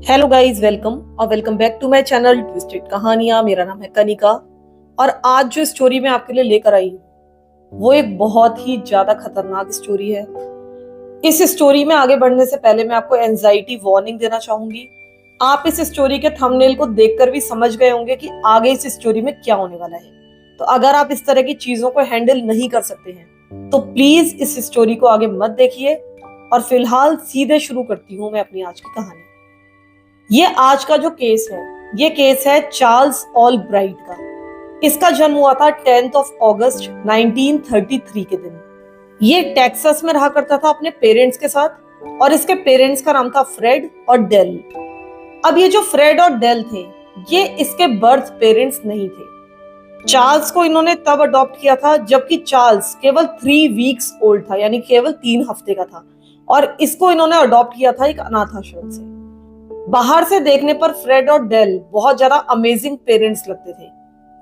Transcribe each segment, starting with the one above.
Hello guys, welcome और welcome back to my channel twisted कहानियां। मेरा नाम है कनिका और आज जो स्टोरी मैं आपके लिए लेकर आई हूँ वो एक बहुत ही ज्यादा खतरनाक स्टोरी है। इस स्टोरी में आगे बढ़ने से पहले मैं आपको एंजाइटी वार्निंग देना चाहूंगी। आप इस स्टोरी के थंबनेल को देखकर भी समझ गए होंगे कि आगे इस स्टोरी में क्या होने वाला है। तो अगर आप इस तरह की चीजों को हैंडल नहीं कर सकते हैं तो प्लीज इस स्टोरी को आगे मत देखिए। और फिलहाल सीधे शुरू करती हूँ मैं अपनी आज की कहानी। ये आज का जो केस है, ये केस है चार्ल्स ऑलब्राइट का। इसका जन्म हुआ था 10 अगस्त 1933 के दिन। ये टेक्सास में रहा करता था अपने पेरेंट्स के साथ और इसके पेरेंट्स का नाम था फ्रेड और डेल। अब ये जो फ्रेड और डेल थे, ये इसके बर्थ पेरेंट्स नहीं थे। चार्ल्स को इन्होंने तब अडॉप्ट किया था जबकि चार्ल्स केवल 3 वीक्स ओल्ड था, यानी केवल 3 हफ्ते का था। और इसको इन्होंने अडॉप्ट किया था एक अनाथ आश्रम से। बाहर से देखने पर फ्रेड और डेल बहुत ज्यादा अमेजिंग पेरेंट्स लगते थे,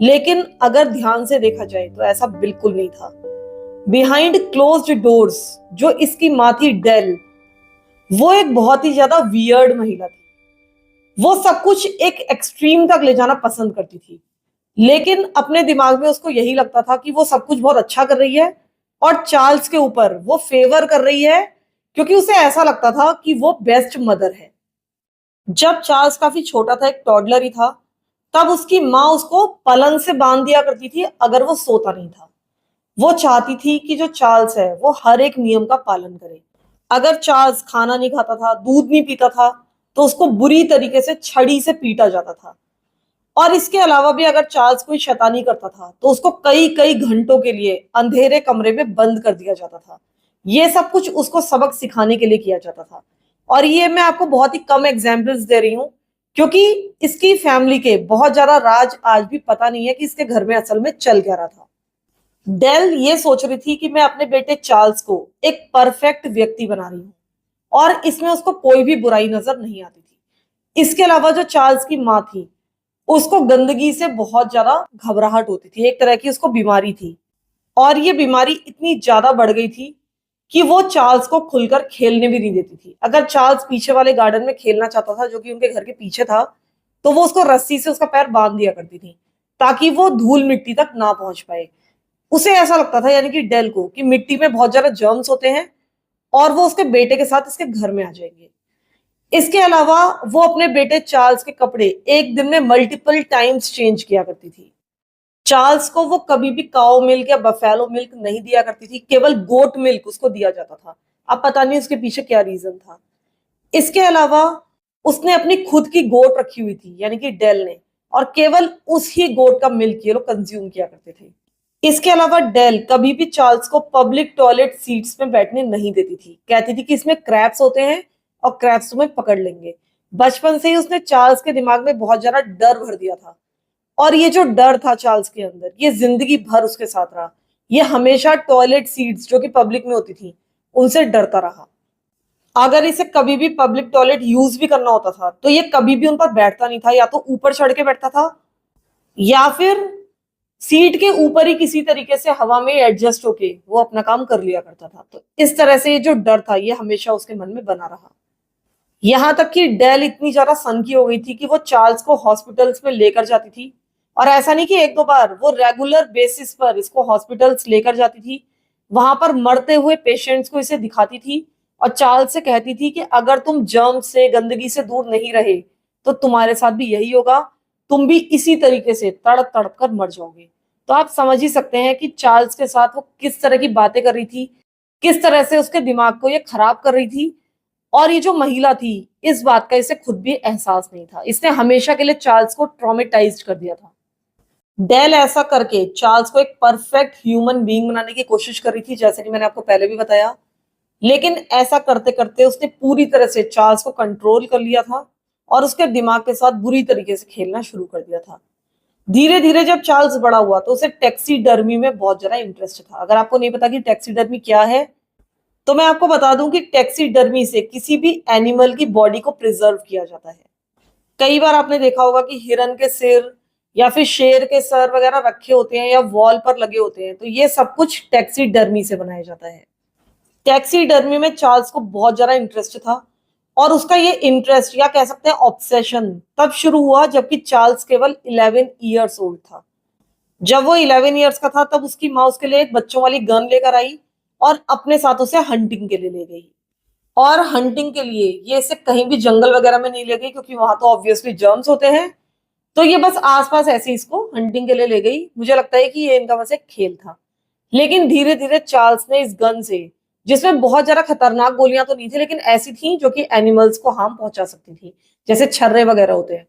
लेकिन अगर ध्यान से देखा जाए तो ऐसा बिल्कुल नहीं था। बिहाइंड क्लोज्ड डोर्स जो इसकी माँ थी डेल, वो एक बहुत ही ज्यादा वियर्ड महिला थी। वो सब कुछ एक एक्सट्रीम तक ले जाना पसंद करती थी, लेकिन अपने दिमाग में उसको यही लगता था कि वो सब कुछ बहुत अच्छा कर रही है और चार्ल्स के ऊपर वो फेवर कर रही है, क्योंकि उसे ऐसा लगता था कि वो बेस्ट मदर है। जब चार्ल्स काफी छोटा था, एक टॉडलर ही था, तब उसकी माँ उसको पलंग से बांध दिया करती थी अगर वो सोता नहीं था। वो चाहती थी कि जो चार्ल्स है वो हर एक नियम का पालन करे। अगर चार्ल्स खाना नहीं खाता था, दूध नहीं पीता था, तो उसको बुरी तरीके से छड़ी से पीटा जाता था। और इसके अलावा भी अगर चार्ल्स कोई शैतानी करता था तो उसको कई कई घंटों के लिए अंधेरे कमरे में बंद कर दिया जाता था। ये सब कुछ उसको सबक सिखाने के लिए किया जाता था। और ये मैं आपको बहुत ही कम एग्जाम्पल्स दे रही हूँ, क्योंकि इसकी फैमिली के बहुत ज्यादा राज आज भी पता नहीं है कि इसके घर में असल में चल क्या रहा था। डेल ये सोच रही थी कि मैं अपने बेटे चार्ल्स को एक परफेक्ट व्यक्ति बना रही हूँ और इसमें उसको कोई भी बुराई नजर नहीं आती थी। इसके अलावा जो चार्ल्स की माँ थी, उसको गंदगी से बहुत ज्यादा घबराहट होती थी, एक तरह की उसको बीमारी थी। और ये बीमारी इतनी ज्यादा बढ़ गई थी कि वो चार्ल्स को खुलकर खेलने भी नहीं देती थी। अगर चार्ल्स पीछे वाले गार्डन में खेलना चाहता था, जो कि उनके घर के पीछे था, तो वो उसको रस्सी से उसका पैर बांध दिया करती थी ताकि वो धूल मिट्टी तक ना पहुंच पाए। उसे ऐसा लगता था, यानी कि डेल को, कि मिट्टी में बहुत ज्यादा जर्म्स होते हैं और वो उसके बेटे के साथ इसके घर में आ जाएंगे। इसके अलावा वो अपने बेटे चार्ल्स के कपड़े एक दिन में मल्टीपल टाइम्स चेंज किया करती थी। चार्ल्स को वो कभी भी काऊ मिल्क या बफेलो मिल्क नहीं दिया करती थी, केवल गोट मिल्क उसको दिया जाता था। अब पता नहीं उसके पीछे क्या रीजन था। इसके अलावा उसने अपनी खुद की गोट रखी हुई थी, यानी कि डेल ने, और केवल उस ही गोट का मिल्क ये लोग कंज्यूम किया करते थे। इसके अलावा डेल कभी भी चार्ल्स को पब्लिक टॉयलेट सीट्स में बैठने नहीं देती थी। कहती थी कि इसमें क्रैप्स होते हैं और क्रैप्स तुम्हें पकड़ लेंगे। बचपन से ही उसने चार्ल्स के दिमाग में बहुत ज्यादा डर भर दिया था। और ये जो डर था चार्ल्स के अंदर, ये जिंदगी भर उसके साथ रहा। ये हमेशा टॉयलेट सीट्स जो कि पब्लिक में होती थी उनसे डरता रहा। अगर इसे कभी भी पब्लिक टॉयलेट यूज भी करना होता था तो ये कभी भी उन पर बैठता नहीं था, या तो ऊपर चढ़ के बैठता था या फिर सीट के ऊपर ही किसी तरीके से हवा में एडजस्ट होके वो अपना काम कर लिया करता था। तो इस तरह से ये जो डर था ये हमेशा उसके मन में बना रहा। यहाँ तक कि डेल इतनी ज्यादा सनकी हो गई थी कि वो चार्ल्स को हॉस्पिटल्स में लेकर जाती थी। और ऐसा नहीं कि एक दो बार, वो रेगुलर बेसिस पर इसको हॉस्पिटल्स लेकर जाती थी। वहां पर मरते हुए पेशेंट्स को इसे दिखाती थी और चार्ल्स से कहती थी कि अगर तुम जर्म से, गंदगी से दूर नहीं रहे तो तुम्हारे साथ भी यही होगा, तुम भी इसी तरीके से तड़प तड़प कर मर जाओगे। तो आप समझ ही सकते हैं कि चार्ल्स के साथ वो किस तरह की बातें कर रही थी, किस तरह से उसके दिमाग को ये खराब कर रही थी। और ये जो महिला थी, इस बात का इसे खुद भी एहसास नहीं था। इसने हमेशा के लिए चार्ल्स को ट्रॉमेटाइज्ड कर दिया था। डेल ऐसा करके चार्ल्स को एक परफेक्ट ह्यूमन बीइंग बनाने की कोशिश कर रही थी, जैसे कि मैंने आपको पहले भी बताया। लेकिन ऐसा करते करते उसने पूरी तरह से चार्ल्स को कंट्रोल कर लिया था और उसके दिमाग के साथ बुरी तरीके से खेलना शुरू कर दिया था। धीरे धीरे जब चार्ल्स बड़ा हुआ तो उसे टैक्सीडर्मी में बहुत ज्यादा इंटरेस्ट था। अगर आपको नहीं पता कि टैक्सीडर्मी क्या है, तो मैं आपको बता दूं कि टैक्सीडर्मी से किसी भी एनिमल की बॉडी को प्रिजर्व किया जाता है। कई बार आपने देखा होगा कि हिरन के सिर या फिर शेर के सर वगैरह रखे होते हैं या वॉल पर लगे होते हैं, तो ये सब कुछ टैक्सीडर्मी से बनाया जाता है। टैक्सीडर्मी में चार्ल्स को बहुत ज्यादा इंटरेस्ट था और उसका ये इंटरेस्ट या कह सकते हैं ऑब्सेशन तब शुरू हुआ जबकि चार्ल्स केवल 11 ईयर्स ओल्ड था। जब वो 11 ईयर्स का था तब उसकी माँ उसके लिए एक बच्चों वाली गन लेकर आई और अपने साथ उसे हंटिंग के लिए ले गई। और हंटिंग के लिए ये इसे कहीं भी जंगल वगैरह में नहीं ले गई क्योंकि वहां तो ऑब्वियसली जर्म्स होते हैं। तो ये बस आसपास ऐसे ही इसको हंटिंग के लिए ले गई। मुझे लगता है कि ये इनका बस एक खेल था। लेकिन धीरे धीरे चार्ल्स ने इस गन से, जिसमें बहुत ज्यादा खतरनाक गोलियां तो नहीं थी लेकिन ऐसी थी जो कि एनिमल्स को हार्म पहुंचा सकती थी, जैसे छर्रे वगैरह होते हैं,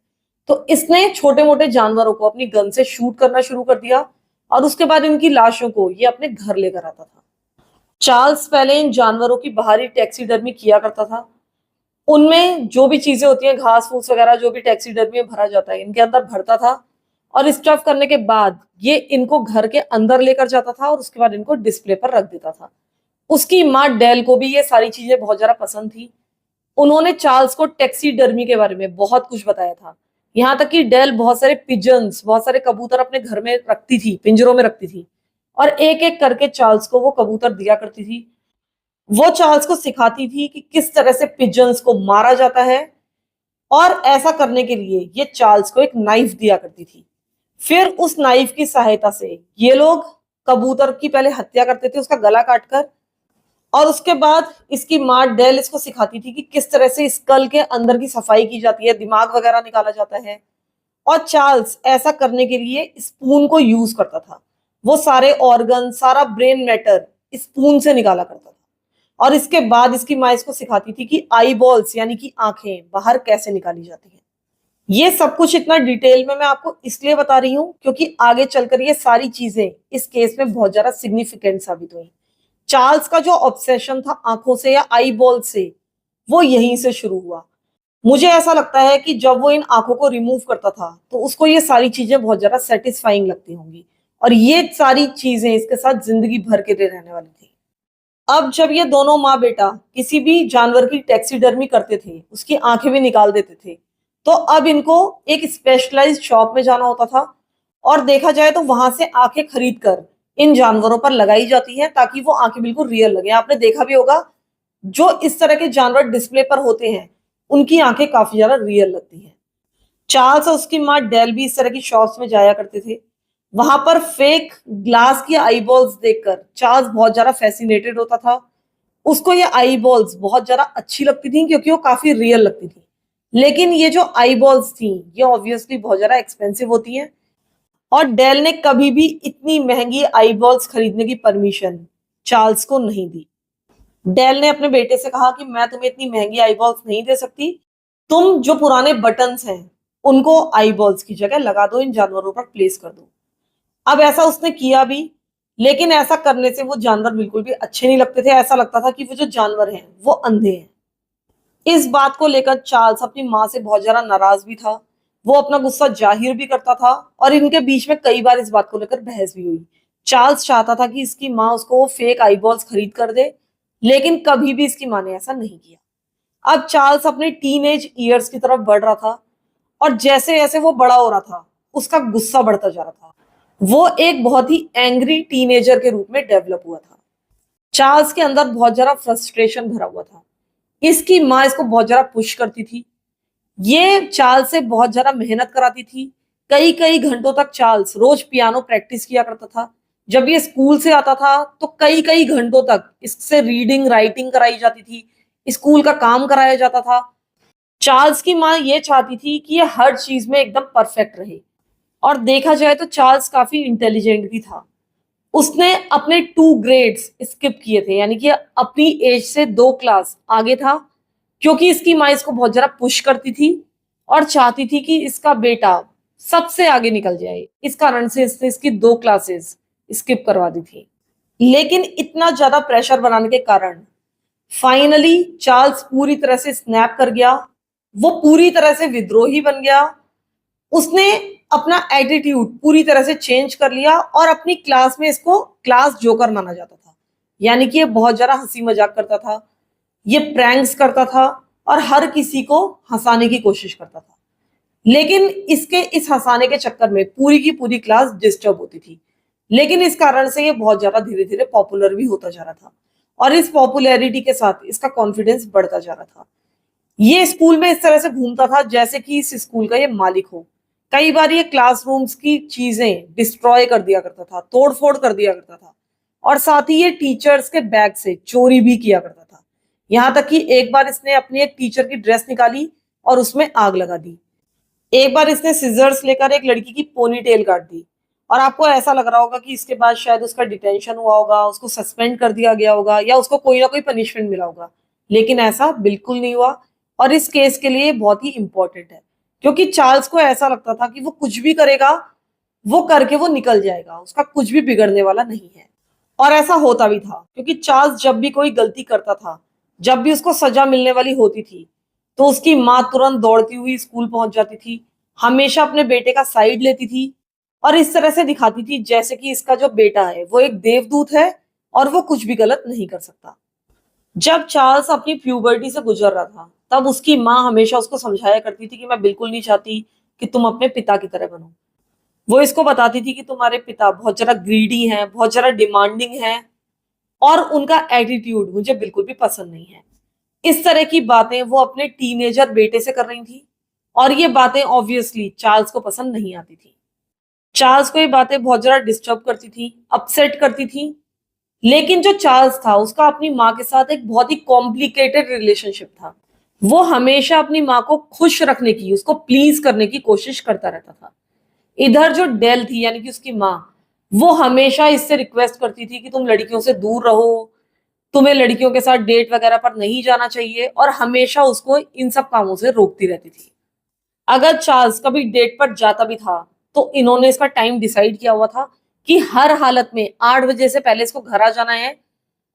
तो इसने छोटे मोटे जानवरों को अपनी गन से शूट करना शुरू कर दिया और उसके बाद इनकी लाशों को ये अपने घर लेकर आता था। चार्ल्स पहले इन जानवरों की बाहरी टैक्सीडर्मी किया करता था। उनमें जो भी चीजें होती हैं, घास फूस वगैरह, जो भी टैक्सीडर्मी में भरा जाता है, इनके अंदर भरता था और स्टफ करने के बाद ये इनको घर के अंदर लेकर जाता था और उसके बाद इनको डिस्प्ले पर रख देता था। उसकी माँ डेल को भी ये सारी चीजें बहुत ज्यादा पसंद थी। उन्होंने चार्ल्स को टैक्सीडर्मी के बारे में बहुत कुछ बताया था। यहाँ तक कि डेल बहुत सारे पिजन्स, बहुत सारे कबूतर अपने घर में रखती थी, पिंजरों में रखती थी और एक एक करके चार्ल्स को वो कबूतर दिया करती थी। वो चार्ल्स को सिखाती थी कि किस तरह से पिजन्स को मारा जाता है और ऐसा करने के लिए ये चार्ल्स को एक नाइफ दिया करती थी। फिर उस नाइफ की सहायता से ये लोग कबूतर की पहले हत्या करते थे, उसका गला काटकर, और उसके बाद इसकी माँ डेल इसको सिखाती थी कि किस तरह से स्कल के अंदर की सफाई की जाती है, दिमाग वगैरह निकाला जाता है। और चार्ल्स ऐसा करने के लिए स्पून को यूज करता था। वो सारे ऑर्गन, सारा ब्रेन मैटर स्पून से निकाला करता था। और इसके बाद इसकी माँ इसको सिखाती थी कि आई बॉल्स यानी कि आंखें बाहर कैसे निकाली जाती हैं। ये सब कुछ इतना डिटेल में मैं आपको इसलिए बता रही हूँ क्योंकि आगे चलकर ये सारी चीजें इस केस में बहुत ज्यादा सिग्निफिकेंट साबित हुई। चार्ल्स का जो ऑब्सेशन था आंखों से या आई बॉल से, वो यहीं से शुरू हुआ। मुझे ऐसा लगता है कि जब वो इन आंखों को रिमूव करता था तो उसको ये सारी चीजें बहुत ज्यादा सेटिस्फाइंग लगती होंगी और ये सारी चीजें इसके साथ जिंदगी भर के लिए रहने वाली थी। अब जब ये दोनों माँ बेटा किसी भी जानवर की टैक्सीडर्मी करते थे, उसकी आंखें भी निकाल देते थे, तो अब इनको एक स्पेशलाइज्ड शॉप में जाना होता था और देखा जाए तो वहां से आंखें खरीद कर इन जानवरों पर लगाई जाती है ताकि वो आंखें बिल्कुल रियल लगे। आपने देखा भी होगा जो इस तरह के जानवर डिस्प्ले पर होते हैं उनकी आंखें काफी ज्यादा रियल लगती हैं। चार्ल्स और उसकी माँ डेल भी इस तरह की शॉप्स में जाया करते थे। वहां पर फेक ग्लास की आई बॉल्स देखकर चार्ल्स बहुत ज्यादा फैसिनेटेड होता था। उसको ये आई बॉल्स बहुत ज्यादा अच्छी लगती थी क्योंकि वो काफी रियल लगती थी। लेकिन ये जो आई बॉल्स थी ये ऑब्वियसली बहुत ज्यादा एक्सपेंसिव होती हैं और डेल ने कभी भी इतनी महंगी आई बॉल्स खरीदने की परमिशन चार्ल्स को नहीं दी। डेल ने अपने बेटे से कहा कि मैं तुम्हें इतनी महंगी आई बॉल्स नहीं दे सकती, तुम जो पुराने बटन्स हैं उनको आई बॉल्स की जगह लगा दो, इन जानवरों पर प्लेस कर दो। अब ऐसा उसने किया भी, लेकिन ऐसा करने से वो जानवर बिल्कुल भी अच्छे नहीं लगते थे। ऐसा लगता था कि वो जो जानवर हैं वो अंधे हैं। इस बात को लेकर चार्ल्स अपनी माँ से बहुत ज्यादा नाराज भी था। वो अपना गुस्सा जाहिर भी करता था और इनके बीच में कई बार इस बात को लेकर बहस भी हुई। चार्ल्स चाहता था कि इसकी माँ उसको वो फेक आई बॉल्स खरीद कर दे, लेकिन कभी भी इसकी माँ ने ऐसा नहीं किया। अब चार्ल्स अपने टीनेज ईयर्स की तरफ बढ़ रहा था और जैसे जैसे वो बड़ा हो रहा था उसका गुस्सा बढ़ता जा रहा था। वो एक बहुत ही एंग्री टीनेजर के रूप में डेवलप हुआ था। चार्ल्स के अंदर बहुत ज्यादा फ्रस्ट्रेशन भरा हुआ था। इसकी माँ इसको बहुत ज्यादा पुश करती थी। ये चार्ल्स से बहुत ज्यादा मेहनत कराती थी। कई कई घंटों तक चार्ल्स रोज पियानो प्रैक्टिस किया करता था। जब ये स्कूल से आता था तो कई कई घंटों तक इससे रीडिंग राइटिंग कराई जाती थी, स्कूल का काम कराया जाता था। चार्ल्स की माँ ये चाहती थी कि ये हर चीज में एकदम परफेक्ट रहे। और देखा जाए तो चार्ल्स काफी इंटेलिजेंट भी था। उसने अपने 2 ग्रेड्स स्किप किए थे, यानी कि अपनी एज से 2 क्लास आगे था, क्योंकि इसकी माँ इसको बहुत ज्यादा पुश करती थी और चाहती थी कि इसका बेटा सबसे आगे निकल जाए। इस कारण से इसने इसकी 2 क्लासेस स्किप करवा दी थी। लेकिन इतना ज्यादा प्रेशर बनाने के कारण फाइनली चार्ल्स पूरी तरह से स्नैप कर गया। वो पूरी तरह से विद्रोही बन गया। उसने अपना एटीट्यूड पूरी तरह से चेंज कर लिया और अपनी क्लास में इसको क्लास जोकर माना जाता था। यानी कि ये बहुत ज्यादा हंसी मजाक करता था, ये प्रैंक्स करता था और हर किसी को हंसाने की कोशिश करता था। लेकिन इसके इस हंसाने के चक्कर में पूरी की पूरी क्लास डिस्टर्ब होती थी। लेकिन इस कारण से ये बहुत ज्यादा धीरे धीरे पॉपुलर भी होता जा रहा था और इस पॉपुलैरिटी के साथ इसका कॉन्फिडेंस बढ़ता जा रहा था। ये स्कूल में इस तरह से घूमता था जैसे कि इस स्कूल का ये मालिक हो। कई बार ये क्लासरूम्स की चीजें डिस्ट्रॉय कर दिया करता था, तोड़ फोड़ कर दिया करता था, और साथ ही ये टीचर्स के बैग से चोरी भी किया करता था। यहाँ तक कि एक बार इसने अपनी एक टीचर की ड्रेस निकाली और उसमें आग लगा दी। एक बार इसने सिजर्स लेकर एक लड़की की पोनी टेल काट दी। और आपको ऐसा लग रहा होगा कि इसके बाद शायद उसका डिटेंशन हुआ होगा, उसको सस्पेंड कर दिया गया होगा, या उसको कोई ना कोई पनिशमेंट मिला होगा। लेकिन ऐसा बिल्कुल नहीं हुआ। और इस केस के लिए बहुत ही इंपॉर्टेंट है, क्योंकि चार्ल्स को ऐसा लगता था कि वो कुछ भी करेगा, वो करके वो निकल जाएगा, उसका कुछ भी बिगड़ने वाला नहीं है। और ऐसा होता भी था, क्योंकि चार्ल्स जब भी कोई गलती करता था, जब भी उसको सजा मिलने वाली होती थी, तो उसकी माँ तुरंत दौड़ती हुई स्कूल पहुंच जाती थी, हमेशा अपने बेटे का साइड लेती थी, और इस तरह से दिखाती थी जैसे कि इसका जो बेटा है वो एक देवदूत है और वो कुछ भी गलत नहीं कर सकता। जब चार्ल्स अपनी प्यूबर्टी से गुजर रहा था, तब उसकी माँ हमेशा उसको समझाया करती थी कि मैं बिल्कुल नहीं चाहती कि तुम अपने पिता की तरह बनो। वो इसको बताती थी कि तुम्हारे पिता बहुत ज्यादा ग्रीडी हैं, बहुत ज्यादा डिमांडिंग हैं, और उनका एटीट्यूड मुझे बिल्कुल भी पसंद नहीं है। इस तरह की बातें वो अपने टीनेजर बेटे से कर रही थी, और ये बातें ऑब्वियसली चार्ल्स को पसंद नहीं आती थी। चार्ल्स को ये बातें बहुत ज्यादा डिस्टर्ब करती थी, अपसेट करती थी। लेकिन जो चार्ल्स था, उसका अपनी माँ के साथ एक बहुत ही कॉम्प्लिकेटेड रिलेशनशिप था। वो हमेशा अपनी माँ को खुश रखने की, उसको प्लीज करने की कोशिश करता रहता था। इधर जो डेल थी, यानी कि उसकी माँ, वो हमेशा इससे रिक्वेस्ट करती थी कि तुम लड़कियों से दूर रहो, तुम्हें लड़कियों के साथ डेट वगैरह पर नहीं जाना चाहिए, और हमेशा उसको इन सब कामों से रोकती रहती थी। अगर चार्ल्स कभी डेट पर जाता भी था, तो इन्होंने इसका टाइम डिसाइड किया हुआ था कि हर हालत में 8 बजे से पहले इसको घर आ जाना है,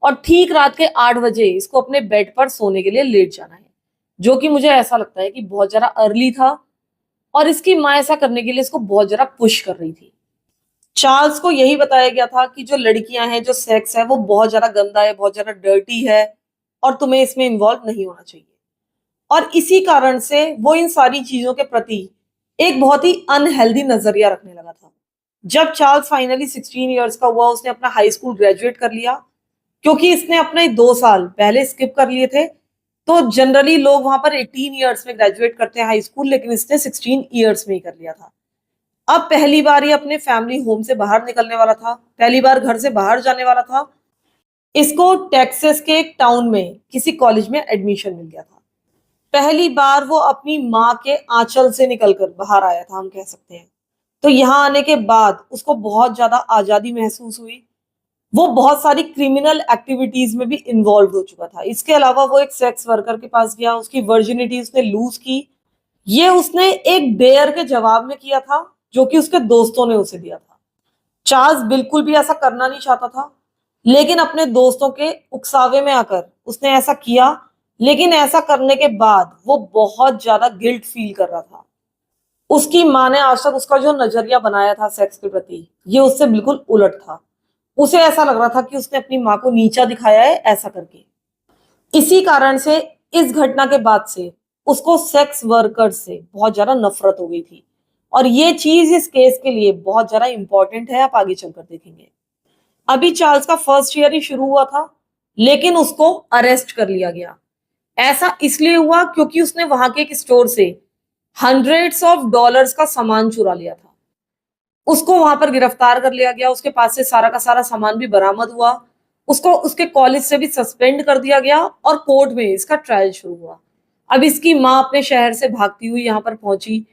और ठीक रात के 8 बजे इसको अपने बेड पर सोने के लिए लेट जाना है, जो कि मुझे ऐसा लगता है कि बहुत ज्यादा अर्ली था। और इसकी माँ ऐसा करने के लिए इसको बहुत ज्यादा पुश कर रही थी। चार्ल्स को यही बताया गया था कि जो लड़कियां हैं, जो सेक्स है, वो बहुत ज्यादा गंदा है, बहुत ज्यादा डर्टी है, और तुम्हें इसमें इन्वॉल्व नहीं होना चाहिए। और इसी कारण से वो इन सारी चीजों के प्रति एक बहुत ही अनहेल्दी नजरिया रखने लगा था। जब चार्ल्स फाइनली 16 ईयर्स का हुआ, उसने अपना हाई स्कूल ग्रेजुएट कर लिया। क्योंकि इसने अपने 2 साल पहले स्किप कर लिए थे, तो जनरली लोग वहां पर 18 ईयर्स में ग्रेजुएट करते हैं हाई स्कूल, लेकिन इसने 16 ईयर्स में ही कर लिया था। अब पहली बार ये अपने फैमिली होम से बाहर निकलने वाला था, पहली बार घर से बाहर जाने वाला था। इसको टेक्सास के एक टाउन में किसी कॉलेज में एडमिशन मिल गया था। पहली बार वो अपनी माँ के आंचल से निकलकर बाहर आया था, हम कह सकते हैं। तो यहाँ आने के बाद उसको बहुत ज्यादा आजादी महसूस हुई। वो बहुत सारी क्रिमिनल एक्टिविटीज में भी इन्वॉल्व हो चुका था। इसके अलावा वो एक सेक्स वर्कर के पास गया, उसकी वर्जिनिटी उसने लूज की। ये उसने एक डेयर के जवाब में किया था, जो कि उसके दोस्तों ने उसे दिया था। चार्ल्स बिल्कुल भी ऐसा करना नहीं चाहता था, लेकिन अपने दोस्तों के उकसावे में आकर उसने ऐसा किया। लेकिन ऐसा करने के बाद वो बहुत ज्यादा गिल्ट फील कर रहा था। उसकी माँ ने आज तक उसका जो नजरिया बनाया था सेक्स के प्रति, ये उससे बिल्कुल उलट था। उसे ऐसा लग रहा था कि उसने अपनी माँ को नीचा दिखाया है ऐसा करके। इसी कारण से इस घटना के बाद से उसको सेक्स वर्कर से बहुत ज्यादा नफरत हो गई थी। और ये चीज इस केस के लिए बहुत ज्यादा इंपॉर्टेंट है, आप आगे चलकर देखेंगे। अभी चार्ल्स का फर्स्ट ईयर ही शुरू हुआ था, लेकिन उसको अरेस्ट कर लिया गया। ऐसा इसलिए हुआ क्योंकि उसने वहां के एक स्टोर से हंड्रेड्स ऑफ डॉलर्स का सामान चुरा लिया था। उसको वहां पर गिरफ्तार कर लिया गया, उसके पास से सारा का सारा सामान भी बरामद हुआ। उसको उसके कॉलेज से भी सस्पेंड कर दिया गया, और कोर्ट में इसका ट्रायल शुरू हुआ। अब इसकी माँ अपने शहर से भागती हुई यहाँ पर पहुंची।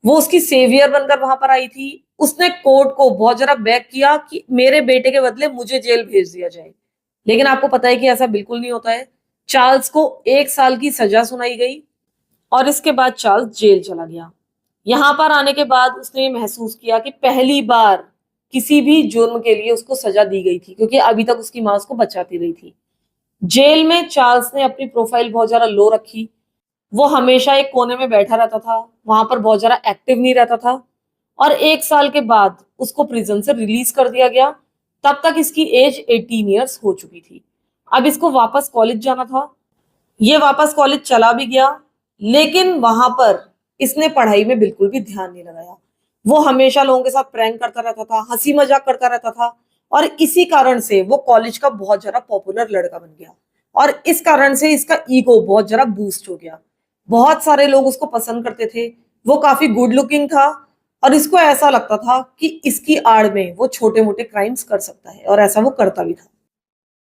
वो उसकी सेवियर बनकर वहां पर आई थी। उसने कोर्ट को बहुत जरा बैक किया कि मेरे बेटे के बदले मुझे जेल भेज दिया जाए। लेकिन आपको पता है कि ऐसा बिल्कुल नहीं होता है। चार्ल्स को 1 साल की सजा सुनाई गई, और इसके बाद चार्ल्स जेल चला गया। यहाँ पर आने के बाद उसने ये महसूस किया कि पहली बार किसी भी जुर्म के लिए उसको सजा दी गई थी, क्योंकि अभी तक उसकी माँ उसको बचाती रही थी। जेल में चार्ल्स ने अपनी प्रोफाइल बहुत ज्यादा लो रखी। वो हमेशा एक कोने में बैठा रहता था, वहां पर बहुत ज्यादा एक्टिव नहीं रहता था। और 1 साल के बाद उसको प्रिजन से रिलीज कर दिया गया। तब तक इसकी एज 18 ईयर्स हो चुकी थी। अब इसको वापस कॉलेज जाना था। ये वापस कॉलेज चला भी गया, लेकिन वहां पर इसने पढ़ाई में बिल्कुल भी ध्यान नहीं लगाया। वो हमेशा लोगों के साथ प्रैंक करता रहता था, हंसी मजाक करता रहता था, और इसी कारण से वो कॉलेज का बहुत ज्यादा पॉपुलर लड़का बन गया। और इस कारण से इसका ईगो बहुत ज्यादा बूस्ट हो गया। बहुत सारे लोग उसको पसंद करते थे। वो काफी गुड लुकिंग था और इसको ऐसा लगता था कि इसकी आड़ में वो छोटे मोटे क्राइम्स कर सकता है, और ऐसा वो करता भी था।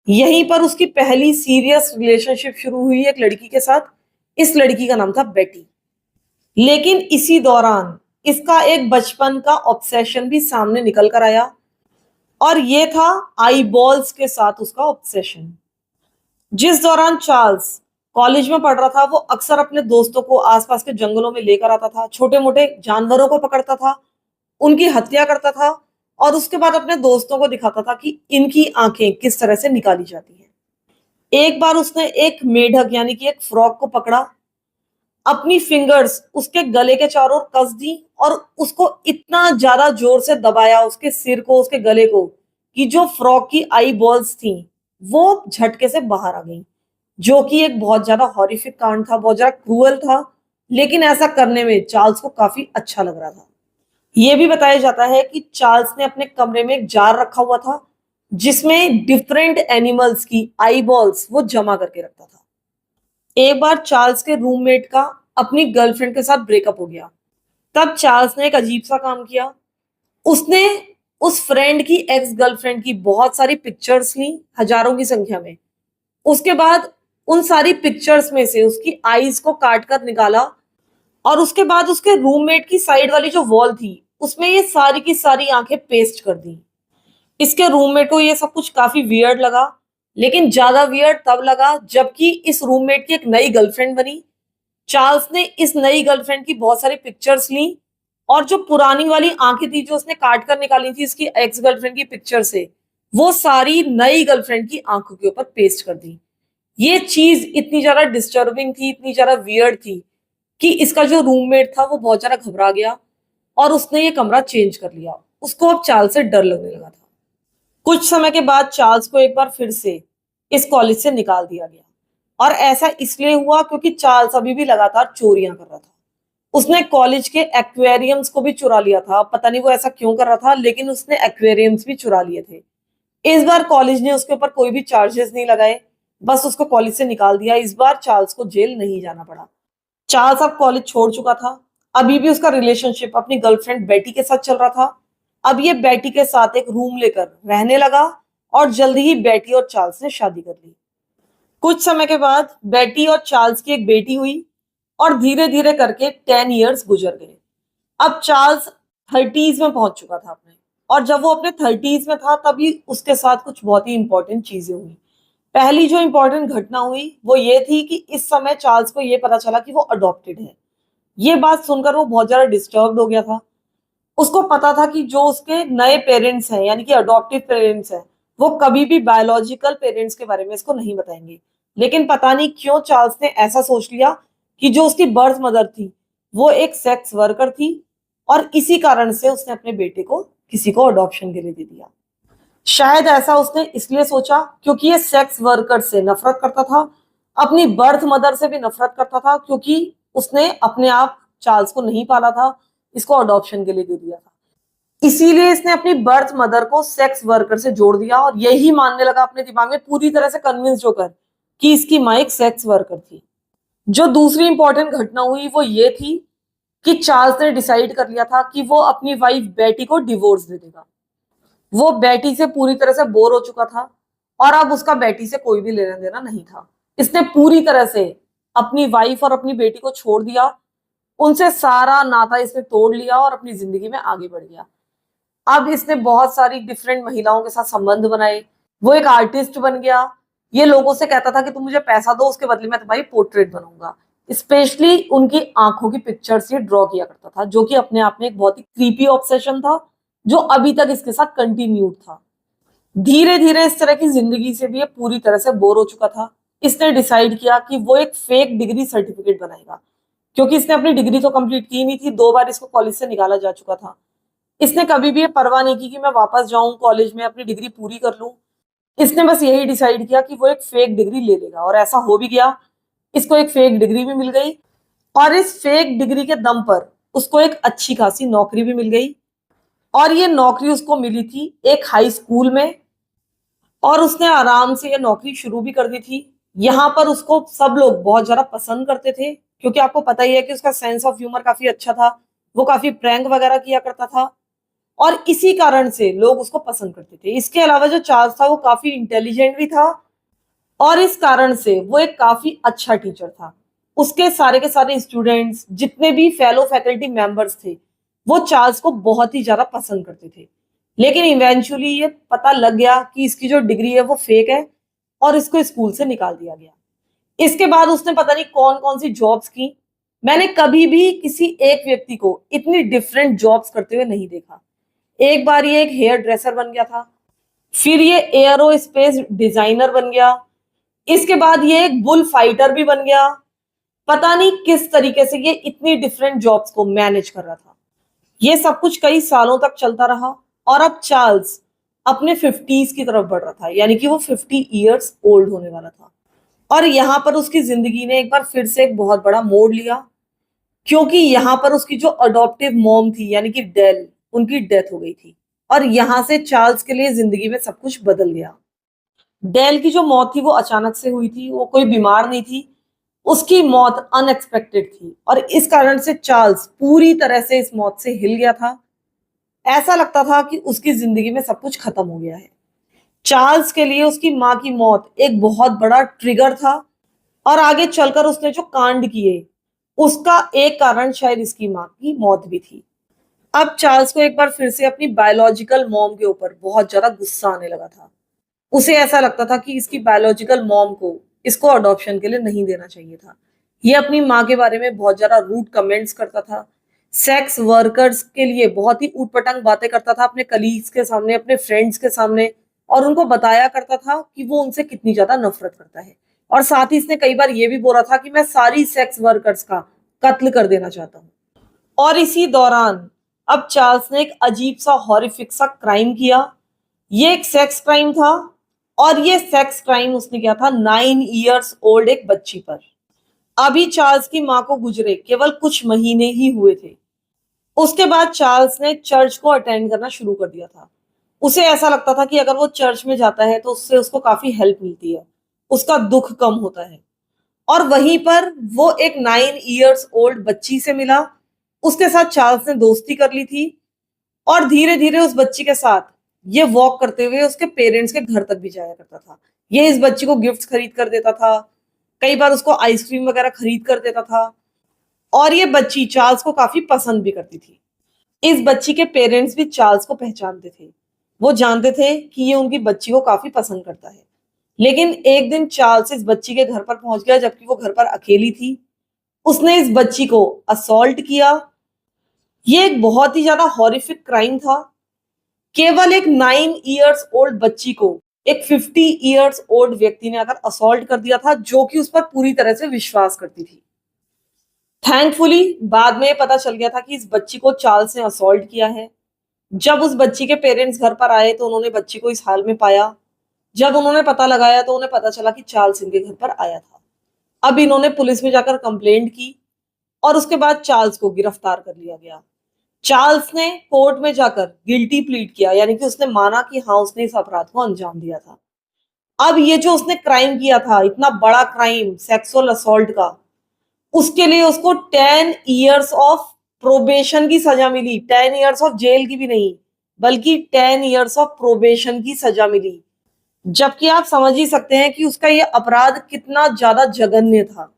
यहीं पर उसकी पहली सीरियस रिलेशनशिप शुरू हुई एक लड़की के साथ। इस लड़की का नाम था बेटी। लेकिन इसी दौरान इसका एक बचपन का ऑब्सेशन भी सामने निकल कर आया, और ये था आई बॉल्स के साथ उसका ऑब्सेशन। जिस दौरान चार्ल्स कॉलेज में पढ़ रहा था, वो अक्सर अपने दोस्तों को आसपास के जंगलों में लेकर आता था, छोटे मोटे जानवरों को पकड़ता था, उनकी हत्या करता था, और उसके बाद अपने दोस्तों को दिखाता था कि इनकी आंखें किस तरह से निकाली जाती हैं। एक बार उसने एक मेढक यानी कि एक फ्रॉग को पकड़ा, अपनी फिंगर्स उसके गले के चारों ओर कस दी और उसको इतना ज्यादा जोर से दबाया, उसके सिर को, उसके गले को, कि जो फ्रॉग की आई बॉल्स थी वो झटके से बाहर आ गई। जो कि एक बहुत ज्यादा हॉरिफिक कांड था, बहुत ज्यादा क्रूअल था, लेकिन ऐसा करने में चार्ल्स को काफी अच्छा लग रहा था। यह भी बताया जाता है कि चार्ल्स ने अपने कमरे में एक जार रखा हुआ था जिसमें डिफरेंट एनिमल्स की आई बॉल्स वो जमा करके रखता था। एक बार चार्ल्स के रूममेट का अपनी गर्लफ्रेंड के साथ ब्रेकअप हो गया। तब चार्ल्स ने एक अजीब सा काम किया। उसने उस फ्रेंड की एक्स गर्लफ्रेंड की बहुत सारी पिक्चर्स ली, हजारों की संख्या में। उसके बाद उन सारी पिक्चर्स में से उसकी आईज को काट कर निकाला, और उसके बाद उसके रूममेट की साइड वाली जो वॉल थी उसमें ये सारी की सारी आंखें पेस्ट कर दी। इसके रूममेट को ये सब कुछ काफी वियर्ड लगा, लेकिन ज्यादा वियर्ड तब लगा जबकि इस रूममेट की एक नई गर्लफ्रेंड बनी। चार्ल्स ने इस नई गर्लफ्रेंड की बहुत सारी पिक्चर्स ली, और जो पुरानी वाली आंखें थी जो उसने काट कर निकाली थी इसकी एक्स गर्लफ्रेंड की पिक्चर से, वो सारी नई गर्लफ्रेंड की आंखों के ऊपर पेस्ट कर दी। ये चीज इतनी ज्यादा डिस्टर्बिंग थी, इतनी ज्यादा वियर्ड थी कि इसका जो रूममेट था वो बहुत ज्यादा घबरा गया, और उसने ये कमरा चेंज कर लिया। उसको अब चार्ल्स से डर लगने लगा था। कुछ समय के बाद चार्ल्स को एक बार फिर से इस कॉलेज से निकाल दिया गया, और ऐसा इसलिए हुआ क्योंकि चार्ल्स अभी भी लगातार चोरियां कर रहा था। उसने कॉलेज के एक्वेरियम्स को भी चुरा लिया था। पता नहीं वो ऐसा क्यों कर रहा था, लेकिन उसने एक्वेरियम्स भी चुरा लिए थे। इस बार कॉलेज ने उसके ऊपर कोई भी चार्जेस नहीं लगाए, बस उसको कॉलेज से निकाल दिया। इस बार चार्ल्स को जेल नहीं जाना पड़ा। चार्ल्स अब कॉलेज छोड़ चुका था। अभी भी उसका रिलेशनशिप अपनी गर्लफ्रेंड बेटी के साथ चल रहा था। अब ये बेटी के साथ एक रूम लेकर रहने लगा, और जल्दी ही बेटी और चार्ल्स ने शादी कर ली। कुछ समय के बाद बेटी और चार्ल्स की एक बेटी हुई, और धीरे धीरे करके 10 इयर्स गुजर गए। अब चार्ल्स 30s में पहुंच चुका था अपने, और जब वो अपने 30s में था तभी उसके साथ कुछ बहुत ही इंपॉर्टेंट चीजें हुई। पहली जो इंपॉर्टेंट घटना हुई वो ये थी कि इस समय चार्ल्स को ये पता चला कि वो अडॉप्टेड है। ये बात सुनकर वो बहुत ज्यादा डिस्टर्ब हो गया था। उसको पता था कि जो उसके नए पेरेंट्स हैं यानी कि अडॉप्टिव पेरेंट्स हैं, वो कभी भी बायोलॉजिकल पेरेंट्स के बारे में इसको नहीं बताएंगे। लेकिन पता नहीं क्यों चार्ल्स ने ऐसा सोच लिया कि जो उसकी बर्थ मदर थी वो एक सेक्स वर्कर थी, और इसी कारण से उसने अपने बेटे को किसी को अडॉप्शन के लिए दे दिया। शायद ऐसा उसने इसलिए सोचा क्योंकि ये सेक्स वर्कर से नफरत करता था, अपनी बर्थ मदर से भी नफरत करता था, क्योंकि उसने अपने आप चार्ल्स को नहीं पाला था, इसको अडॉप्शन के लिए दे दिया था। इसीलिए इसने अपनी बर्थ मदर को सेक्स वर्कर से जोड़ दिया, और यही मानने लगा अपने दिमाग में पूरी तरह से कन्विंस्ड होकर कि इसकी मां एक सेक्स वर्कर थी। जो दूसरी इंपॉर्टेंट घटना हुई वो ये थी कि चार्ल्स ने डिसाइड कर लिया था कि वो अपनी वाइफ बेटी को डिवोर्स दे देगा। वो बेटी से पूरी तरह से बोर हो चुका था, और अब उसका बेटी से कोई भी लेना देना नहीं था। इसने पूरी तरह से अपनी वाइफ और अपनी बेटी को छोड़ दिया, उनसे सारा नाता इसने तोड़ लिया और अपनी जिंदगी में आगे बढ़ गया। अब इसने बहुत सारी डिफरेंट महिलाओं के साथ संबंध बनाए। वो एक आर्टिस्ट बन गया। ये लोगों से कहता था कि तुम मुझे पैसा दो, उसके बदले में तुम्हारी पोर्ट्रेट बनाऊंगा। स्पेशली उनकी आंखों की पिक्चर्स ये ड्रॉ किया करता था, जो कि अपने आप में एक बहुत ही क्रीपी ऑब्सेशन था, जो अभी तक इसके साथ कंटिन्यूड था। धीरे धीरे इस तरह की जिंदगी से भी ये पूरी तरह से बोर हो चुका था। इसने डिसाइड किया कि वो एक फेक डिग्री सर्टिफिकेट बनाएगा, क्योंकि इसने अपनी डिग्री तो कंप्लीट की नहीं थी। 2 बार इसको कॉलेज से निकाला जा चुका था। इसने कभी भी ये परवाह नहीं की कि मैं वापस जाऊं कॉलेज में अपनी डिग्री पूरी कर लूं। इसने बस यही डिसाइड किया कि वो एक फेक डिग्री ले लेगा, और ऐसा हो भी गया। इसको एक फेक डिग्री भी मिल गई, और इस फेक डिग्री के दम पर उसको एक अच्छी खासी नौकरी भी मिल गई। और ये नौकरी उसको मिली थी एक हाई स्कूल में, और उसने आराम से ये नौकरी शुरू भी कर दी थी। यहाँ पर उसको सब लोग बहुत ज्यादा पसंद करते थे, क्योंकि आपको पता ही है कि उसका सेंस ऑफ ह्यूमर काफी अच्छा था, वो काफी प्रैंक वगैरह किया करता था और इसी कारण से लोग उसको पसंद करते थे। इसके अलावा जो चार्ल्स था वो काफी इंटेलिजेंट भी था और इस कारण से वो एक काफी अच्छा टीचर था। उसके सारे के सारे स्टूडेंट्स, जितने भी फेलो फैकल्टी मेंबर्स थे, वो चार्ल्स को बहुत ही ज्यादा पसंद करते थे। लेकिन इवेंचुअली ये पता लग गया कि इसकी जो डिग्री है वो फेक है और इसको स्कूल से निकाल दिया गया। इसके बाद उसने पता नहीं कौन कौन सी जॉब्स की। मैंने कभी भी किसी एक व्यक्ति को इतनी डिफरेंट जॉब्स करते हुए नहीं देखा। एक बार ये एक हेयर ड्रेसर बन गया था, फिर ये एयरोस्पेस डिजाइनर बन गया, इसके बाद ये एक बुल फाइटर भी बन गया। पता नहीं किस तरीके से ये इतनी डिफरेंट जॉब्स को मैनेज कर रहा था। ये सब कुछ कई सालों तक चलता रहा और अब चार्ल्स अपने 50s की तरफ बढ़ रहा था, यानी कि वो 50 ईयर्स ओल्ड होने वाला था। और यहाँ पर उसकी जिंदगी ने एक बार फिर से एक बहुत बड़ा मोड़ लिया, क्योंकि यहाँ पर उसकी जो अडॉप्टिव मॉम थी यानी कि डेल, उनकी डेथ हो गई थी और यहाँ से चार्ल्स के लिए जिंदगी में सब कुछ बदल गया। डेल की जो मौत थी वो अचानक से हुई थी, वो कोई बीमार नहीं थी, उसकी मौत अनएक्सपेक्टेड थी और इस कारण से चार्ल्स पूरी तरह से इस मौत से हिल गया था। ऐसा लगता था कि उसकी जिंदगी में सब कुछ खत्म हो गया है। चार्ल्स के लिए उसकी माँ की मौत एक बहुत बड़ा ट्रिगर था और आगे चलकर उसने जो कांड किए उसका एक कारण शायद इसकी माँ की मौत भी थी। अब चार्ल्स को एक बार फिर से अपनी बायोलॉजिकल मॉम के ऊपर बहुत ज्यादा गुस्सा आने लगा था। उसे ऐसा लगता था कि इसकी बायोलॉजिकल मॉम को इसको अडॉप्शन के लिए नहीं देना चाहिए था। ये अपनी माँ के बारे में बहुत ज्यादा रूड कमेंट्स करता था, सेक्स वर्कर्स के लिए बहुत ही ऊटपटांग बातें करता था अपने कलीग्स के सामने, अपने फ्रेंड्स के सामने, और उनको बताया करता था कि वो उनसे कितनी ज्यादा नफरत करता है। और साथ ही इसने कई बार ये भी बोला था कि मैं सारी सेक्स वर्कर्स का कत्ल कर देना चाहता हूँ। और इसी दौरान अब चार्ल्स ने एक अजीब सा हॉरिफिक सा क्राइम किया। ये एक सेक्स क्राइम था और ये सेक्स क्राइम उसने किया था 9 ईयर्स ओल्ड एक बच्ची पर। अभी चार्ल्स की मां को गुजरे केवल कुछ महीने ही हुए थे। उसके बाद चार्ल्स ने चर्च को अटेंड करना शुरू कर दिया था। उसे ऐसा लगता था कि अगर वो चर्च में जाता है तो उससे उसको काफी हेल्प मिलती है, उसका दुख कम होता है। और वहीं पर वो एक 9 ईयर्स ओल्ड बच्ची से मिला, उसके साथ चार्ल्स ने दोस्ती कर ली थी और धीरे धीरे उस बच्ची के साथ ये वॉक करते हुए उसके पेरेंट्स के घर तक भी जाया करता था। ये इस बच्ची को गिफ्ट्स खरीद कर देता था, कई बार उसको आइसक्रीम वगैरह खरीद कर देता था और ये बच्ची चार्ल्स को काफी पसंद भी करती थी। इस बच्ची के पेरेंट्स भी चार्ल्स को पहचानते थे, वो जानते थे कि ये उनकी बच्ची को काफी पसंद करता है। लेकिन एक दिन चार्ल्स इस बच्ची के घर पर पहुंच गया जबकि वो घर पर अकेली थी। उसने इस बच्ची को असॉल्ट किया। ये एक बहुत ही ज्यादा हॉरिफिक क्राइम था। केवल एक 9 ईयर्स ओल्ड बच्ची को एक 50 ईयर्स ओल्ड व्यक्ति ने अगर असॉल्ट कर दिया था, जो कि उस पर पूरी तरह से विश्वास करती थी। थैंकफुली बाद में पता चल गया था कि इस बच्ची को चार्ल्स ने असॉल्ट किया है। जब उस बच्ची के पेरेंट्स घर पर आए तो उन्होंने बच्ची को इस हाल में पाया। जब उन्होंने पता लगाया तो उन्हें पता चला कि चार्ल्स इनके घर पर आया था। अब इन्होंने पुलिस में जाकर कंप्लेंट की और उसके बाद चार्ल्स को गिरफ्तार कर लिया गया। चार्ल्स ने कोर्ट में जाकर गिल्टी प्लीड किया, यानी कि उसने माना कि हाँ उसने इस अपराध को अंजाम दिया था। अब ये जो उसने क्राइम किया था, इतना बड़ा क्राइम सेक्सुअल असॉल्ट का, उसके लिए उसको 10 ईयर्स ऑफ प्रोबेशन की सजा मिली। 10 ईयर्स ऑफ जेल की भी नहीं, बल्कि 10 ईयर्स ऑफ प्रोबेशन की सजा मिली। जबकि आप समझ ही सकते हैं कि उसका ये अपराध कितना ज्यादा जघन्य था।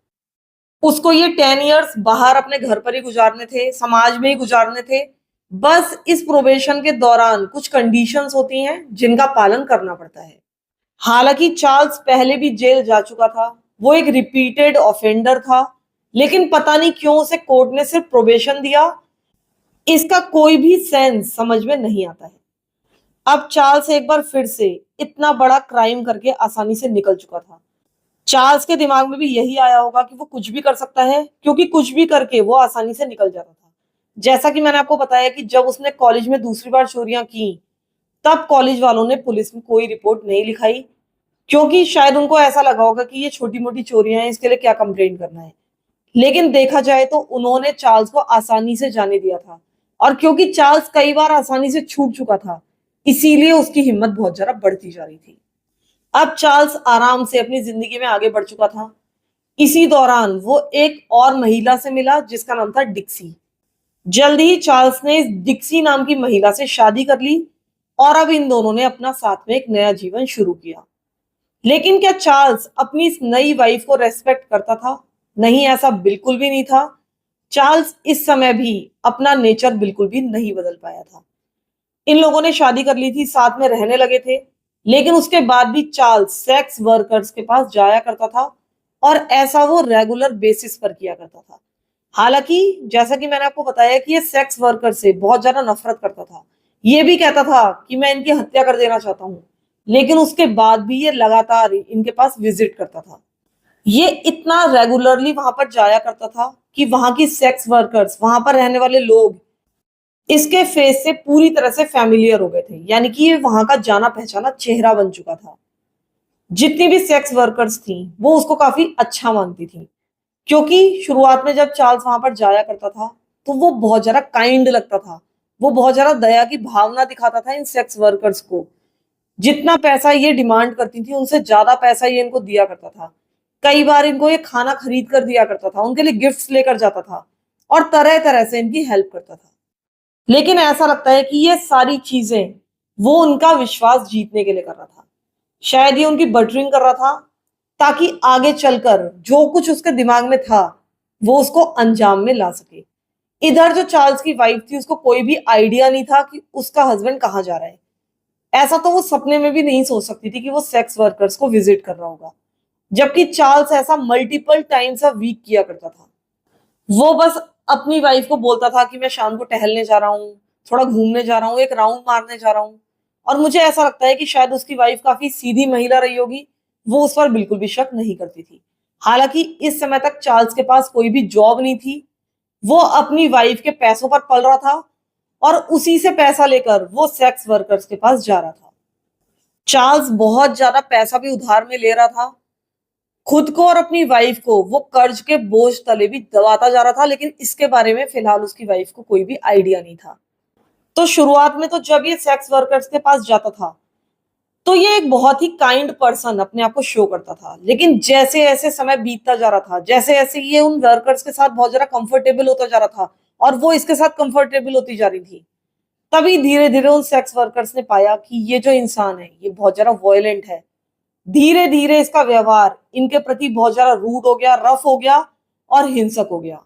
उसको ये 10 ईयर्स बाहर अपने घर पर ही गुजारने थे, समाज में ही गुजारने थे। बस इस प्रोबेशन के दौरान कुछ कंडीशंस होती हैं जिनका पालन करना पड़ता है। हालांकि चार्ल्स पहले भी जेल जा चुका था, वो एक रिपीटेड ऑफेंडर था, लेकिन पता नहीं क्यों उसे कोर्ट ने सिर्फ प्रोबेशन दिया। इसका कोई भी सेंस समझ में नहीं आता है। अब चार्ल्स एक बार फिर से इतना बड़ा क्राइम करके आसानी से निकल चुका था। चार्ल्स के दिमाग में भी यही आया होगा कि वो कुछ भी कर सकता है, क्योंकि कुछ भी करके वो आसानी से निकल जाता था। जैसा कि मैंने आपको बताया कि जब उसने कॉलेज में दूसरी बार चोरियां की, तब कॉलेज वालों ने पुलिस में कोई रिपोर्ट नहीं लिखाई, क्योंकि शायद उनको ऐसा लगा होगा कि ये छोटी मोटी चोरियां हैं, इसके लिए क्या कंप्लेंट करना है। लेकिन देखा जाए तो उन्होंने चार्ल्स को आसानी से जाने दिया था, और क्योंकि चार्ल्स कई बार आसानी से छूट चुका था, इसीलिए उसकी हिम्मत बहुत ज्यादा बढ़ती जा रही थी। अब चार्ल्स आराम से अपनी जिंदगी में आगे बढ़ चुका था। इसी दौरान वो एक और महिला से मिला जिसका नाम था डिक्सी। जल्द ही चार्ल्स ने इस डिक्सी नाम की महिला से शादी कर ली और अब इन दोनों ने अपना साथ में एक नया जीवन शुरू किया। लेकिन क्या चार्ल्स अपनी इस नई वाइफ को रेस्पेक्ट करता था? नहीं, ऐसा बिल्कुल भी नहीं था। चार्ल्स इस समय भी अपना नेचर बिल्कुल भी नहीं बदल पाया था। इन लोगों ने शादी कर ली थी, साथ में रहने लगे थे, लेकिन उसके बाद भी चार्ल्स सेक्स वर्कर्स के पास जाया करता था और ऐसा वो रेगुलर बेसिस पर किया करता था। हालांकि जैसा कि मैंने आपको बताया कि ये सेक्स वर्कर से बहुत ज्यादा नफरत करता था। ये भी कहता था कि मैं इनकी हत्या कर देना चाहता हूँ, लेकिन उसके बाद भी ये लगातार इनके पास विजिट करता था। ये इतना रेगुलरली वहां पर जाया करता था कि वहां की सेक्स वर्कर्स, वहां पर रहने वाले लोग इसके फेस से पूरी तरह से फैमिलियर हो गए थे, यानी कि ये वहां का जाना पहचाना चेहरा बन चुका था। जितनी भी सेक्स वर्कर्स थी वो उसको काफी अच्छा मानती थी, क्योंकि शुरुआत में जब चार्ल्स वहां पर जाया करता था तो वो बहुत ज्यादा काइंड लगता था। वो बहुत ज्यादा दया की भावना दिखाता था इन सेक्स वर्कर्स को। जितना पैसा ये डिमांड करती थी उनसे ज्यादा पैसा ये इनको दिया करता था। कई बार इनको ये खाना खरीद कर दिया करता था, उनके लिए गिफ्ट्स लेकर जाता था और तरह तरह से इनकी हेल्प करता था। लेकिन ऐसा लगता है कि ये सारी चीजें वो उनका विश्वास जीतने के लिए कर रहा था। शायद ये उनकी बटरिंग कर रहा था ताकि आगे चलकर जो कुछ उसके दिमाग में था वो उसको अंजाम में ला सके। इधर जो चार्ल्स की वाइफ थी उसको कोई भी आइडिया नहीं था कि उसका हस्बैंड कहाँ जा रहा है। ऐसा तो वो सपने में भी नहीं सोच सकती थी कि वो सेक्स वर्कर्स को विजिट कर रहा होगा, जबकि चार्ल्स ऐसा मल्टीपल टाइम्स अ वीक किया करता था। वो बस अपनी वाइफ को बोलता था कि मैं शाम को टहलने जा रहा हूँ, थोड़ा घूमने जा रहा हूँ, एक राउंड मारने जा रहा हूँ। और मुझे ऐसा लगता है कि शायद उसकी वाइफ काफी सीधी महिला रही होगी, वो उस पर बिल्कुल भी शक नहीं करती थी। हालांकि इस समय तक चार्ल्स के पास कोई भी जॉब नहीं थी। वो अपनी वाइफ के पैसों पर पल रहा था और उसी से पैसा लेकर वो सेक्स वर्कर्स के पास जा रहा था। चार्ल्स बहुत ज्यादा पैसा भी उधार में ले रहा था। खुद को और अपनी वाइफ को वो कर्ज के बोझ तले भी दबाता जा रहा था, लेकिन इसके बारे में फिलहाल उसकी वाइफ को कोई भी आइडिया नहीं था। तो शुरुआत में तो जब ये सेक्स वर्कर्स के पास जाता था तो ये एक बहुत ही काइंड पर्सन अपने आप को शो करता था, लेकिन जैसे जैसे समय बीतता जा रहा था, जैसे जैसे ये उन वर्कर्स के साथ बहुत ज्यादा कंफर्टेबल होता जा रहा था और वो इसके साथ कंफर्टेबल होती जा रही थी, तभी धीरे धीरे उन सेक्स वर्कर्स ने पाया कि ये जो इंसान है ये बहुत ज्यादा वॉयलेंट है। धीरे धीरे इसका व्यवहार इनके प्रति बहुत ज्यादा रूड हो गया, रफ हो गया और हिंसक हो गया।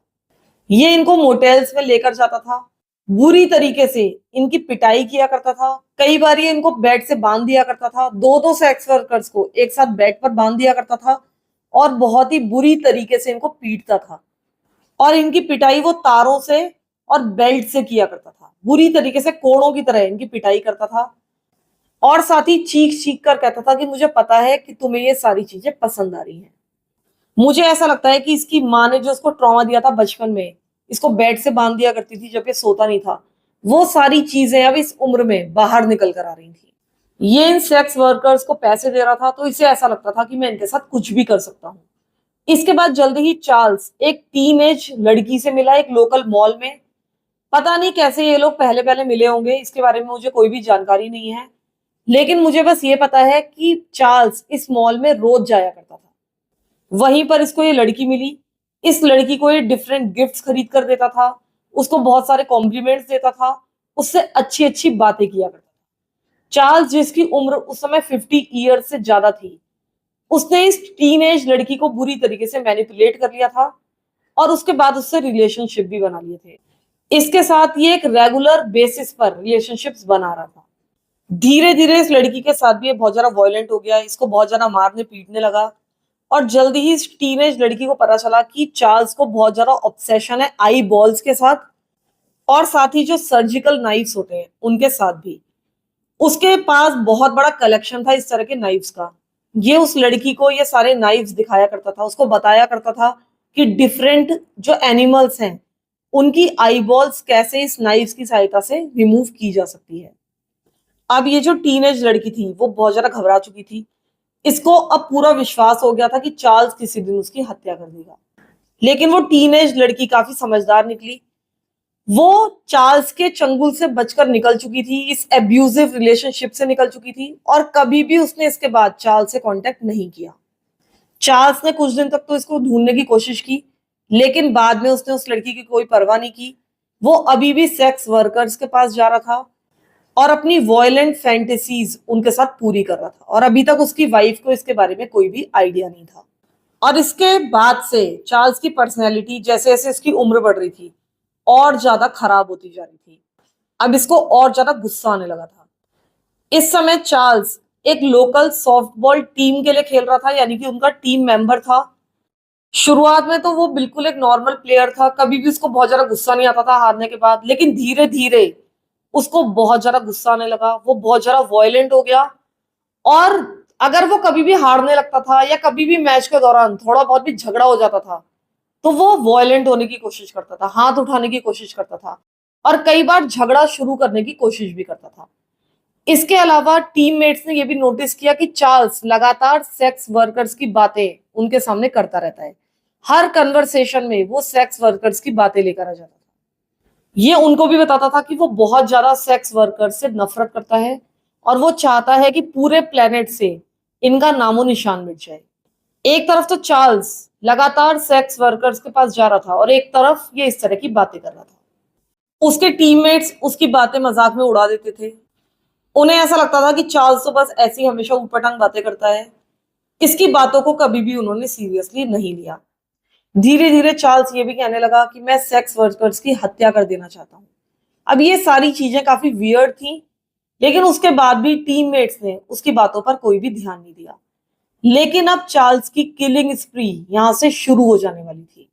ये इनको मोटेल्स में लेकर जाता था, बुरी तरीके से इनकी पिटाई किया करता था। कई बार ये इनको बेड से बांध दिया करता था, दो दो सेक्स वर्कर्स को एक साथ बेड पर बांध दिया करता था और बहुत ही बुरी तरीके से इनको पीटता था। और इनकी पिटाई वो तारों से और बेल्ट से किया करता था, बुरी तरीके से कोड़ों की तरह इनकी पिटाई करता था। और साथ ही चीख चीख कर कहता था कि मुझे पता है कि तुम्हें ये सारी चीजें पसंद आ रही हैं। मुझे ऐसा लगता है कि इसकी माँ ने जो उसको ट्रॉमा दिया था बचपन में, इसको बेड से बांध दिया करती थी जब ये सोता नहीं था, वो सारी चीजें अब इस उम्र में बाहर निकल कर आ रही थी। ये इन सेक्स वर्कर्स को पैसे दे रहा था तो इसे ऐसा लगता था कि मैं इनके साथ कुछ भी कर सकता हूँ। इसके बाद जल्दी ही चार्ल्स एक टीनेज लड़की से मिला एक लोकल मॉल में। पता नहीं कैसे ये लोग पहले पहले मिले होंगे, इसके बारे में मुझे कोई भी जानकारी नहीं है, लेकिन मुझे बस ये पता है कि चार्ल्स इस मॉल में रोज जाया करता था। वहीं पर इसको ये लड़की मिली। इस लड़की को ये डिफरेंट गिफ्ट्स खरीद कर देता था, उसको बहुत सारे कॉम्प्लीमेंट्स देता था, उससे अच्छी अच्छी बातें किया करता था। चार्ल्स, जिसकी उम्र उस समय 50 ईयर्स से ज्यादा थी, उसने इस टीनेज लड़की को बुरी तरीके से मैनिपुलेट कर लिया था और उसके बाद उससे रिलेशनशिप भी बना लिए थे। इसके साथ ये एक रेगुलर बेसिस पर रिलेशनशिप्स बना रहा था। धीरे धीरे इस लड़की के साथ भी ये बहुत ज्यादा वॉयलेंट हो गया, इसको बहुत ज्यादा मारने पीटने लगा और जल्दी ही इस टीनेज लड़की को पता चला कि चार्ल्स को बहुत ज्यादा ऑब्सेशन है आई बॉल्स के साथ और साथ ही जो सर्जिकल नाइफ्स होते हैं उनके साथ भी। उसके पास बहुत बड़ा कलेक्शन था इस तरह के नाइफ्स का। ये उस लड़की को ये सारे नाइफ्स दिखाया करता था, उसको बताया करता था कि डिफरेंट जो एनिमल्स हैं उनकी आई बॉल्स कैसे इस नाइफ्स की सहायता से रिमूव की जा सकती है। अब ये जो टीनेज लड़की थी वो बहुत ज्यादा घबरा चुकी थी। इसको अब पूरा विश्वास हो गया था कि चार्ल्स किसी दिन उसकी हत्या कर देगा। लेकिन वो टीनेज लड़की काफी समझदार निकली। वो चार्ल्स के चंगुल से बचकर निकल चुकी थी, इस एब्यूजिव रिलेशनशिप से निकल चुकी थी और कभी भी उसने इसके बाद चार्ल्स से कांटेक्ट नहीं किया। चार्ल्स ने कुछ दिन तक तो इसको ढूंढने की कोशिश की, लेकिन बाद में उसने उस लड़की की कोई परवाह नहीं की। वो अभी भी सेक्स वर्कर्स के पास जा रहा था और अपनी वॉयलेंट फैंटेसीज उनके साथ पूरी कर रहा था, और अभी तक उसकी वाइफ को इसके बारे में कोई भी आइडिया नहीं था। और इसके बाद से चार्ल्स की पर्सनैलिटी जैसे जैसे इसकी उम्र बढ़ रही थी और ज्यादा खराब होती जा रही थी। अब इसको और ज्यादा गुस्सा आने लगा था। इस समय चार्ल्स एक लोकल सॉफ्टबॉल टीम के लिए खेल रहा था, यानी कि उनका टीम मेंबर था। शुरुआत में तो वो बिल्कुल एक नॉर्मल प्लेयर था, कभी भी उसको बहुत ज्यादा गुस्सा नहीं आता था हारने के बाद, लेकिन धीरे धीरे उसको बहुत ज्यादा गुस्सा आने लगा, वो बहुत ज्यादा वॉयलेंट हो गया। और अगर वो कभी भी हारने लगता था या कभी भी मैच के दौरान थोड़ा बहुत भी झगड़ा हो जाता था, तो वो वॉयलेंट होने की कोशिश करता था, हाथ उठाने की कोशिश करता था, और कई बार झगड़ा शुरू करने की कोशिश भी करता था। इसके अलावा टीममेट्स ने यह भी नोटिस किया कि चार्ल्स लगातार सेक्स वर्कर्स की बातें उनके सामने करता रहता है। हर कन्वर्सेशन में वो सेक्स वर्कर्स की बातें लेकर आ जाता था। ये उनको भी बताता था कि वो बहुत ज्यादा सेक्स वर्कर्स से नफरत करता है और वो चाहता है कि पूरे प्लेनेट से इनका नामो निशान मिट जाए। एक तरफ तो चार्ल्स लगातार सेक्स वर्कर्स के पास जा रहा था और एक तरफ ये इस तरह की बातें कर रहा था। उसके टीममेट्स उसकी बातें मजाक में उड़ा देते थे। उन्हें ऐसा लगता था कि चार्ल्स तो बस ऐसी हमेशा ऊटपटांग बातें करता है। इसकी बातों को कभी भी उन्होंने सीरियसली नहीं लिया। धीरे धीरे चार्ल्स ये भी कहने लगा कि मैं सेक्स वर्कर्स की हत्या कर देना चाहता हूँ। अब ये सारी चीजें काफी वियर्ड थी, लेकिन उसके बाद भी टीममेट्स ने उसकी बातों पर कोई भी ध्यान नहीं दिया। लेकिन अब चार्ल्स की किलिंग स्प्री यहां से शुरू हो जाने वाली थी।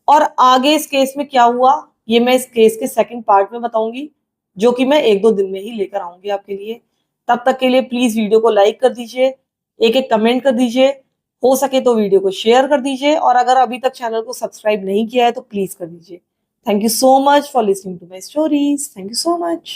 और आगे इस केस में क्या हुआ, ये मैं इस केस के सेकंड पार्ट में बताऊंगी, जो कि मैं 1-2 दिन में ही लेकर आऊंगी आपके लिए। तब तक के लिए प्लीज वीडियो को लाइक कर दीजिए, एक एक कमेंट कर दीजिए, हो सके तो वीडियो को शेयर कर दीजिए, और अगर अभी तक चैनल को सब्सक्राइब नहीं किया है तो प्लीज कर दीजिए। Thank you so much for listening to my stories. Thank you so much.